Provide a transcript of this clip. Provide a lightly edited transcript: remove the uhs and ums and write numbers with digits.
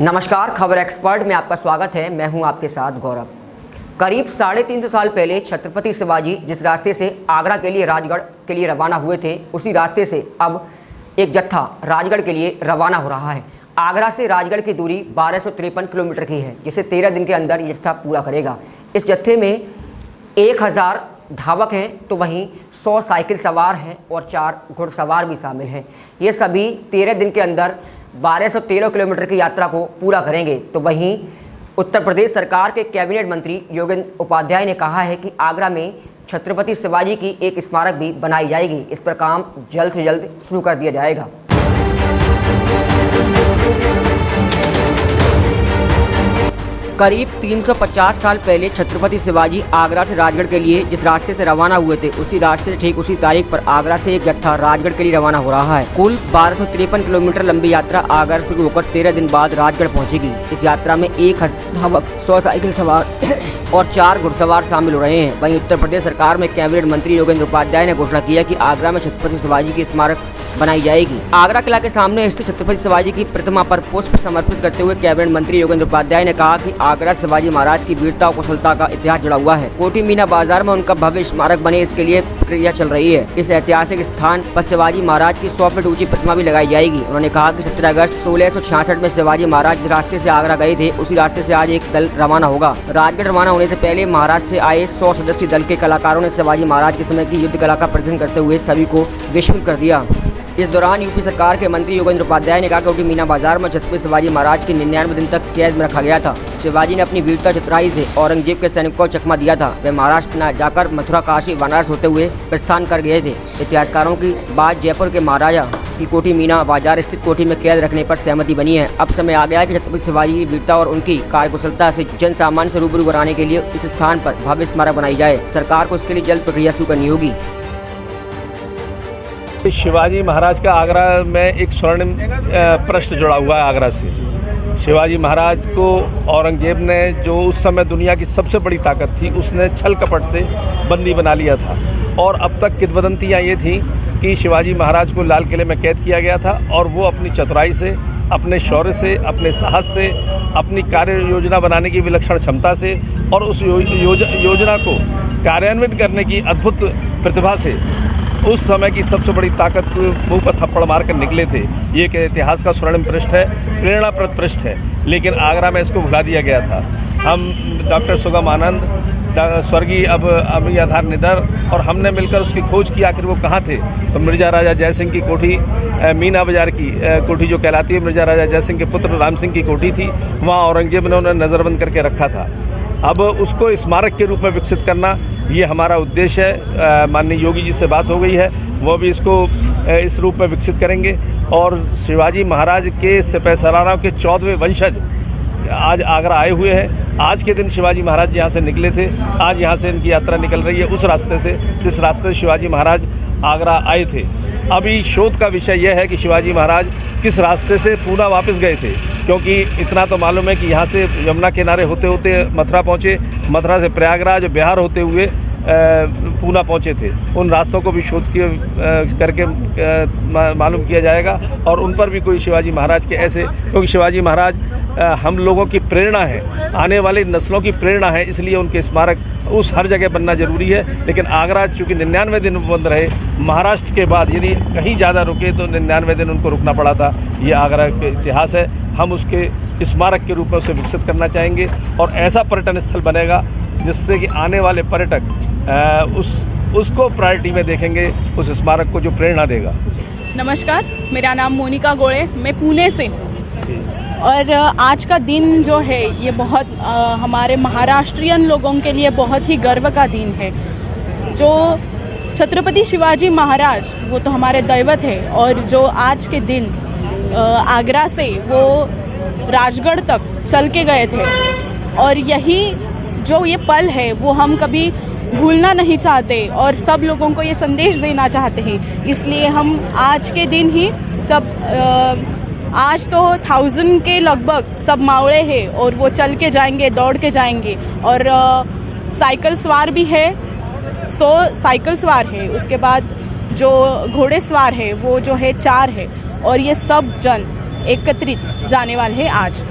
नमस्कार, खबर एक्सपर्ट में आपका स्वागत है। मैं हूं आपके साथ गौरव। करीब 350 साल पहले छत्रपति शिवाजी जिस रास्ते से आगरा के लिए राजगढ़ के लिए रवाना हुए थे, उसी रास्ते से अब एक जत्था राजगढ़ के लिए रवाना हो रहा है। आगरा से राजगढ़ की दूरी 1253 किलोमीटर की है, जिसे 13 दिन के अंदर ये जत्था पूरा करेगा। इस जत्थे में 1000 धावक हैं, तो वहीं 100 साइकिल सवार हैं और 4 घुड़सवार भी शामिल हैं। ये सभी 13 दिन के अंदर 1213 किलोमीटर की यात्रा को पूरा करेंगे। तो वहीं उत्तर प्रदेश सरकार के कैबिनेट मंत्री योगेंद्र उपाध्याय ने कहा है कि आगरा में छत्रपति शिवाजी की एक स्मारक भी बनाई जाएगी। इस पर काम जल्द से जल्द शुरू कर दिया जाएगा। करीब 350 साल पहले छत्रपति शिवाजी आगरा से राजगढ़ के लिए जिस रास्ते से रवाना हुए थे, उसी रास्ते से ठीक उसी तारीख पर आगरा से एक जत्था राजगढ़ के लिए रवाना हो रहा है। कुल 1253 किलोमीटर लंबी यात्रा आगरा से शुरू होकर 13 दिन बाद राजगढ़ पहुंचेगी। इस यात्रा में 1000 धावक, 100 साइकिल सवार और 4 घुड़सवार शामिल हो रहे हैं। वहीं उत्तर प्रदेश सरकार में कैबिनेट मंत्री योगेंद्र उपाध्याय ने घोषणा की है कि आगरा में छत्रपति शिवाजी की स्मारक बनाई जाएगी। आगरा किला के सामने स्थित छत्रपति शिवाजी की प्रतिमा पर पुष्प समर्पित करते हुए कैबिनेट मंत्री योगेंद्र उपाध्याय ने कहा कि आगरा शिवाजी महाराज की वीरता और कुशलता का इतिहास जुड़ा हुआ है। कोठी मीना बाजार में उनका भव्य स्मारक बने, इसके लिए प्रक्रिया चल रही है। इस ऐतिहासिक स्थान पर शिवाजी महाराज की 100 फीट ऊंची प्रतिमा भी लगाई जाएगी। उन्होंने कहा कि 17 अगस्त 1666 में शिवाजी महाराज जिस रास्ते से आगरा गए थे, उसी रास्ते से आज एक दल रवाना होगा। राजगढ़ रवाना होने से पहले महाराष्ट्र से आए 100 सदस्यीय दल के कलाकारों ने शिवाजी महाराज के समय की युद्ध कला का प्रदर्शन करते हुए सभी को विस्मित कर दिया। इस दौरान यूपी सरकार के मंत्री योगेंद्र उपाध्याय ने कहा कि कोठी मीना बाजार में छत्रपति शिवाजी महाराज की 99 दिन तक कैद में रखा गया था। शिवाजी ने अपनी वीरता चतुराई से औरंगजेब के सैनिकों को चकमा दिया था। वे महाराष्ट्र न जाकर मथुरा, काशी, बनारस होते हुए प्रस्थान कर गए थे। इतिहासकारों की बात जयपुर के महाराजा की कोठी मीना बाजार स्थित कोठी में कैद रखने पर सहमति बनी है। अब समय आ गया है कि छत्रपति शिवाजी की वीरता और उनकी कार्यकुशलता से जन सामान्य से रूबरू कराने के लिए इस स्थान पर भव्य स्मारक बनाई जाए। सरकार को इसके लिए जल्द प्रक्रिया शुरू करनी होगी। शिवाजी महाराज का आगरा में एक स्वर्णिम पृष्ठ जुड़ा हुआ है आगरा से। शिवाजी महाराज को औरंगजेब ने, जो उस समय दुनिया की सबसे बड़ी ताकत थी, उसने छल कपट से बंदी बना लिया था। और अब तक किंवदंतियाँ ये थी कि शिवाजी महाराज को लाल किले में कैद किया गया था और वो अपनी चतुराई से, अपने शौर्य से, अपने साहस से, अपनी कार्य योजना बनाने की विलक्षण क्षमता से और उस योजना को कार्यान्वित करने की अद्भुत प्रतिभा से उस समय की सबसे बड़ी ताकत को मुंह पर थप्पड़ मारकर निकले थे। ये एक इतिहास का स्वर्णिम पृष्ठ है, प्रेरणाप्रद पृष्ठ है। लेकिन आगरा में इसको भुला दिया गया था। हम डॉक्टर सुगम आनंद, स्वर्गीय अब अभी आधार निधर और हमने मिलकर उसकी खोज की आखिर वो कहाँ थे। तो मिर्जा राजा जयसिंह की कोठी, मीना बाजार की कोठी जो कहलाती है, मिर्जा राजा जयसिंह के पुत्र राम सिंह की कोठी थी। वहाँ औरंगजेब ने उन्हें नज़रबंद करके रखा था। अब उसको स्मारक के रूप में विकसित करना, ये हमारा उद्देश्य है। माननीय योगी जी से बात हो गई है, वो भी इसको इस रूप में विकसित करेंगे। और शिवाजी महाराज के सिपहसालारों के 14वें वंशज आज आगरा आए हुए हैं। आज के दिन शिवाजी महाराज यहाँ से निकले थे। आज यहाँ से इनकी यात्रा निकल रही है उस रास्ते से जिस रास्ते से शिवाजी महाराज आगरा आए थे। अभी शोध का विषय यह है कि शिवाजी महाराज किस रास्ते से पूना वापस गए थे, क्योंकि इतना तो मालूम है कि यहाँ से यमुना किनारे होते होते मथुरा पहुँचे, मथुरा से प्रयागराज, बिहार होते हुए पूना पहुँचे थे। उन रास्तों को भी शोध करके मालूम किया जाएगा और उन पर भी कोई शिवाजी महाराज के ऐसे, क्योंकि शिवाजी महाराज हम लोगों की प्रेरणा है, आने वाली नस्लों की प्रेरणा है, इसलिए उनके स्मारक उस हर जगह बनना जरूरी है। लेकिन आगरा चूँकि 99 दिन बंद रहे, महाराष्ट्र के बाद यदि कहीं ज़्यादा रुके तो 99 दिन उनको रुकना पड़ा था। ये आगरा का इतिहास है। हम उसके स्मारक के रूप में उसे विकसित करना चाहेंगे और ऐसा पर्यटन स्थल बनेगा जिससे कि आने वाले पर्यटक उसको प्रायोरिटी में देखेंगे, उस स्मारक को जो प्रेरणा देगा। नमस्कार, मेरा नाम मोनिका गोड़े, मैं पुणे से हूँ। और आज का दिन जो है ये बहुत हमारे महाराष्ट्रियन लोगों के लिए बहुत ही गर्व का दिन है। जो छत्रपति शिवाजी महाराज, वो तो हमारे दैवत है। और जो आज के दिन आगरा से वो राजगढ़ तक चल के गए थे, और यही जो ये पल है वो हम कभी भूलना नहीं चाहते और सब लोगों को ये संदेश देना चाहते हैं। इसलिए हम आज के दिन ही सब आज तो 1000 के लगभग सब मावड़े हैं और वो चल के जाएंगे, दौड़ के जाएंगे। और साइकिल सवार भी है, 100 साइकिल सवार है। उसके बाद जो घोड़े सवार है वो जो है 4 है। और ये सब जन एकत्रित जाने वाले हैं आज।